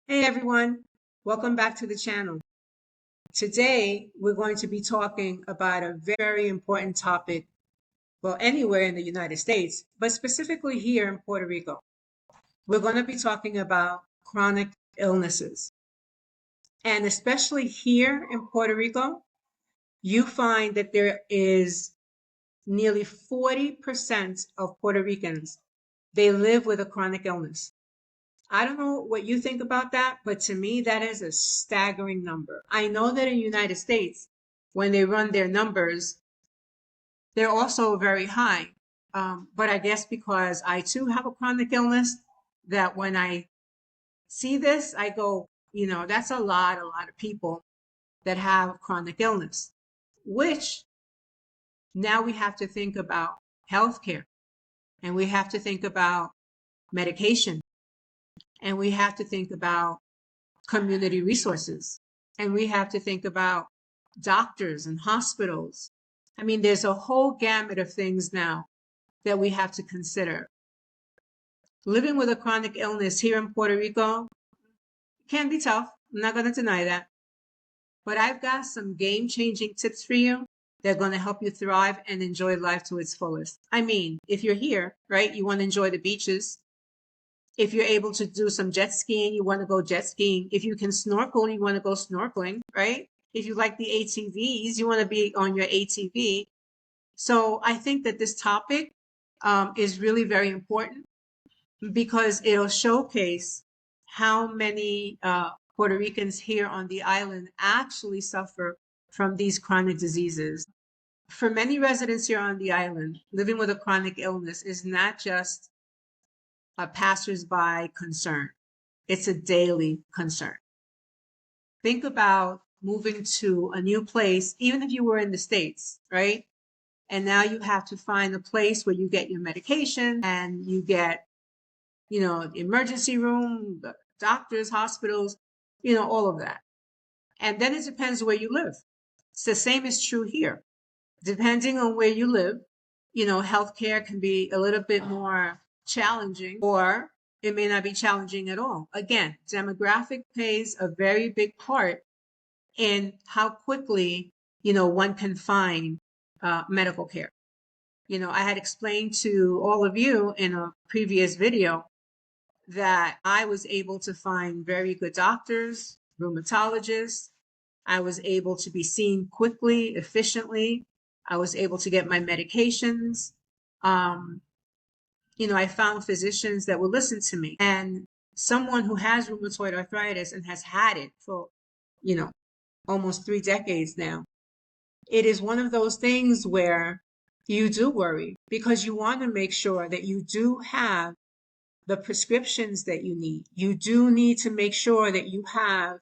Hey everyone, welcome back to the channel. Today we're going to be talking about a very important topic, well, anywhere in the United States, but specifically here in Puerto Rico. We're going to be talking about chronic illnesses. And especially here in Puerto Rico, you find that there is nearly 40% of Puerto Ricans, they live with a chronic illness. I don't know what you think about that, but to me, that is a staggering number. I know that in the United States, when they run their numbers, they're also very high. But I guess because I too have a chronic illness, that when I see this, I go, that's a lot of people that have chronic illness, which now we have to think about healthcare and we have to think about medication and we have to think about community resources. And we have to think about doctors and hospitals. I mean, there's a whole gamut of things now that we have to consider. Living with a chronic illness here in Puerto Rico can be tough. I'm not going to deny that. But I've got some game-changing tips for you that are going to help you thrive and enjoy life to its fullest. I mean, if you're here, right, you want to enjoy the beaches. If you're able to do some jet skiing, you want to go jet skiing. If you can snorkel, you want to go snorkeling, right? If you like the ATVs, you want to be on your ATV. So I think that this topic is really very important because it'll showcase how many Puerto Ricans here on the island actually suffer from these chronic diseases. For many residents here on the island, living with a chronic illness is not just a passersby concern. It's a daily concern. Think about moving to a new place, even if you were in the States, right? And now you have to find a place where you get your medication and you get, the emergency room, the doctors, hospitals, all of that. And then it depends where you live. It's the same is true here. Depending on where you live, healthcare can be a little bit more challenging or it may not be challenging at all. Again, demographic plays a very big part in how quickly, one can find medical care. I had explained to all of you in a previous video that I was able to find very good doctors, rheumatologists. I was able to be seen quickly, efficiently. I was able to get my medications. I found physicians that would listen to me. And someone who has rheumatoid arthritis and has had it for, you know, almost 3 decades now, it is one of those things where you do worry because you want to make sure that you do have the prescriptions that you need. You do need to make sure that you have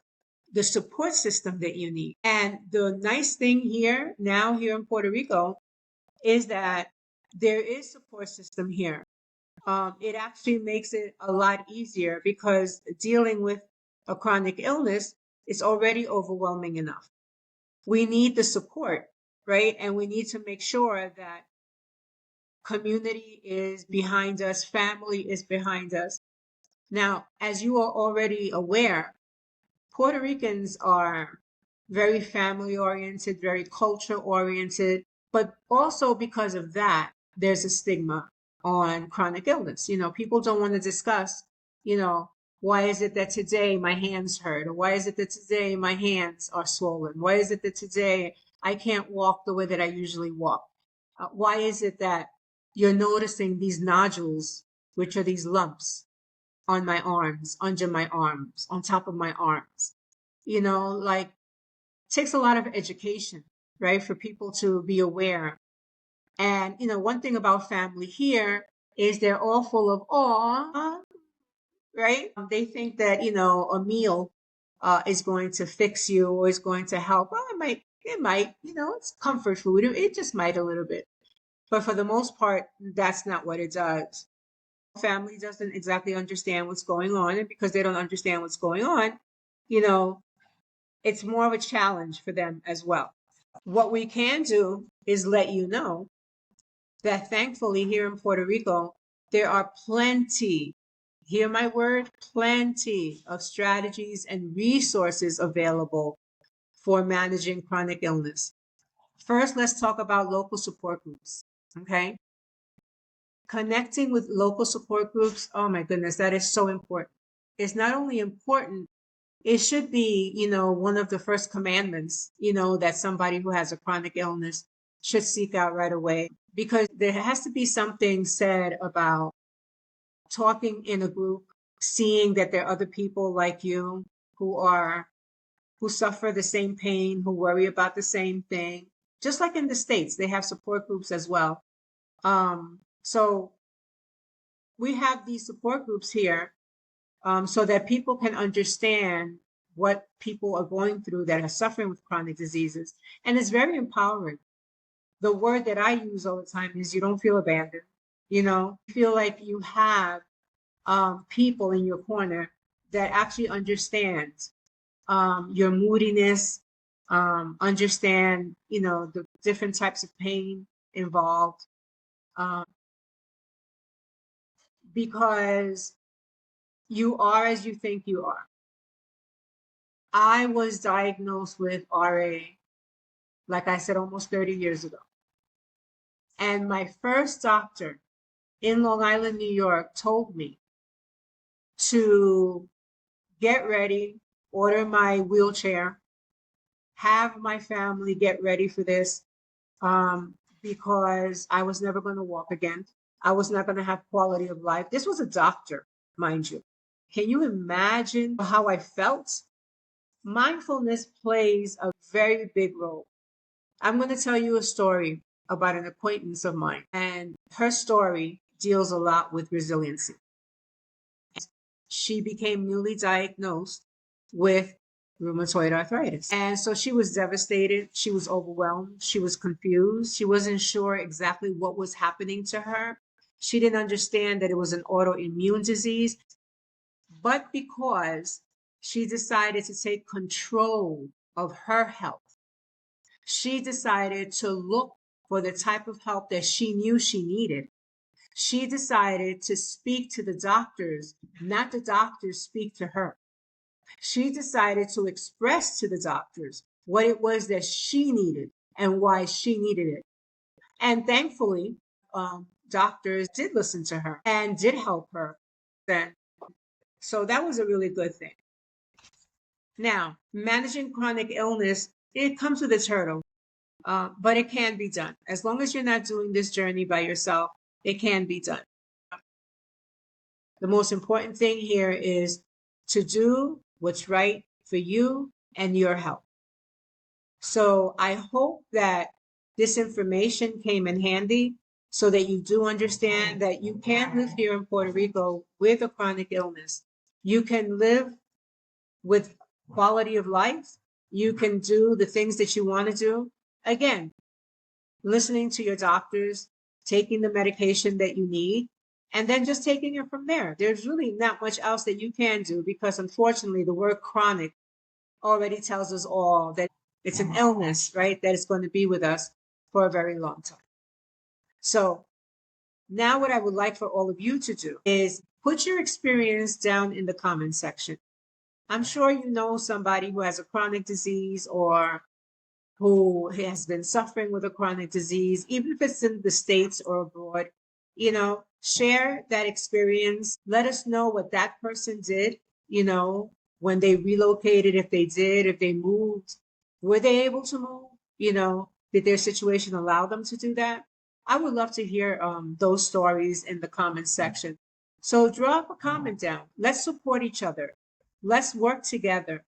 the support system that you need. And the nice thing here now here in Puerto Rico is that there is support system here. It actually makes it a lot easier because dealing with a chronic illness is already overwhelming enough. We need the support, right? And we need to make sure that community is behind us, family is behind us. Now, as you are already aware, Puerto Ricans are very family oriented, very culture oriented, but also because of that, there's a stigma on chronic illness. People don't want to discuss, why is it that today my hands hurt? Or why is it that today my hands are swollen? Why is it that today I can't walk the way that I usually walk? Why is it that you're noticing these nodules, which are these lumps on my arms, under my arms, on top of my arms? Like it takes a lot of education, right, for people to be aware. And, one thing about family here is they're all full of awe, right? They think that, a meal is going to fix you or is going to help. Well, it might, it's comfort food. It just might a little bit. But for the most part, that's not what it does. Family doesn't exactly understand what's going on. And because they don't understand what's going on, it's more of a challenge for them as well. What we can do is let you know that thankfully here in Puerto Rico, there are plenty hear my word, plenty of strategies and resources available for managing chronic illness. First, let's talk about local support groups. Okay. Connecting with local support groups, oh my goodness, that is so important. It's not only important, it should be, one of the first commandments, that somebody who has a chronic illness should seek out right away, because there has to be something said about talking in a group, seeing that there are other people like you who suffer the same pain, who worry about the same thing. Just like in the States, they have support groups as well. So we have these support groups here, so that people can understand what people are going through that are suffering with chronic diseases. And it's very empowering. The word that I use all the time is you don't feel abandoned. You feel like you have people in your corner that actually understand your moodiness, understand, the different types of pain involved, because you are as you think you are. I was diagnosed with RA, like I said, almost 30 years ago. And my first doctor in Long Island, New York, told me to get ready, order my wheelchair, have my family get ready for this, because I was never going to walk again. I was not going to have quality of life. This was a doctor, mind you. Can you imagine how I felt? Mindfulness plays a very big role. I'm going to tell you a story about an acquaintance of mine, and her story deals a lot with resiliency. She became newly diagnosed with rheumatoid arthritis. And so she was devastated. She was overwhelmed. She was confused. She wasn't sure exactly what was happening to her. She didn't understand that it was an autoimmune disease. But because she decided to take control of her health, she decided to look for the type of help that she knew she needed. She decided to speak to the doctors, not the doctors speak to her. She decided to express to the doctors what it was that she needed and why she needed it. And thankfully, doctors did listen to her and did help her then. So that was a really good thing. Now, managing chronic illness, it comes with its hurdle, but it can be done. As long as you're not doing this journey by yourself, it can be done. The most important thing here is to do what's right for you and your health. So I hope that this information came in handy so that you do understand that you can live here in Puerto Rico with a chronic illness. You can live with quality of life. You can do the things that you want to do. Again, listening to your doctors, taking the medication that you need, and then just taking it from there. There's really not much else that you can do, because unfortunately the word chronic already tells us all that it's an illness, right? That is going to be with us for a very long time. So now what I would like for all of you to do is put your experience down in the comment section. I'm sure you know somebody who has a chronic disease or who has been suffering with a chronic disease, even if it's in the States or abroad. Share that experience. Let us know what that person did, when they relocated, if they did, if they moved, were they able to move? Did their situation allow them to do that? I would love to hear those stories in the comments section. So drop a comment down. Let's support each other. Let's work together.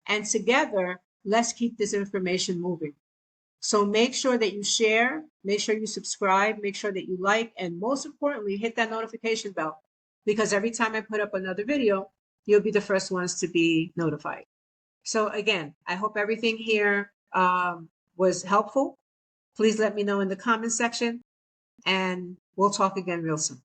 And together, let's keep this information moving. So make sure that you share, make sure you subscribe, make sure that you like, and most importantly, hit that notification bell, because every time I put up another video, you'll be the first ones to be notified. So again, I hope everything here was helpful. Please let me know in the comment section, and we'll talk again real soon.